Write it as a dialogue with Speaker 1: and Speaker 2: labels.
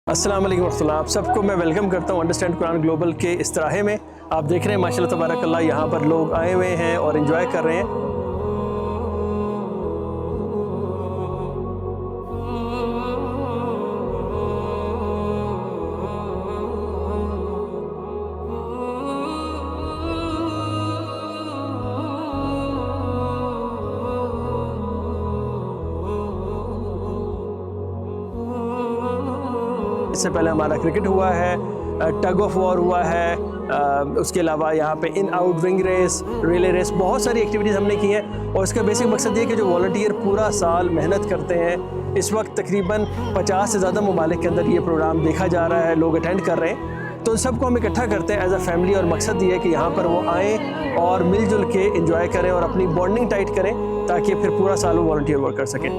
Speaker 1: अस्सलाम वालेकुम वरहमतुल्लाह। आप सबको मैं वेलकम करता हूँ अंडरस्टैंड कुरान ग्लोबल के इस तराहे में। आप देख रहे हैं माशाल्लाह तबारकल्लाह यहाँ पर लोग आए हुए हैं और एंजॉय कर रहे हैं। इससे पहले हमारा क्रिकेट हुआ है, टग ऑफ वॉर हुआ है, उसके अलावा यहाँ पे in out ring race, relay race, बहुत सारी एक्टिविटीज़ हमने की हैं। और इसका बेसिक मकसद ये है कि जो वॉलंटियर पूरा साल मेहनत करते हैं, इस वक्त तकरीबन 50 से ज़्यादा ममालिक के अंदर ये प्रोग्राम देखा जा रहा है, लोग अटेंड कर रहे हैं। तो उन सबको हम इकट्ठा करते हैं एज अ फैमिली और मकसद ये है कि यहाँ पर वो आएँ और मिलजुल के इंजॉय करें और अपनी बॉन्डिंग टाइट करें ताकि फिर पूरा साल वो वॉलंटियर वर्क कर सकें।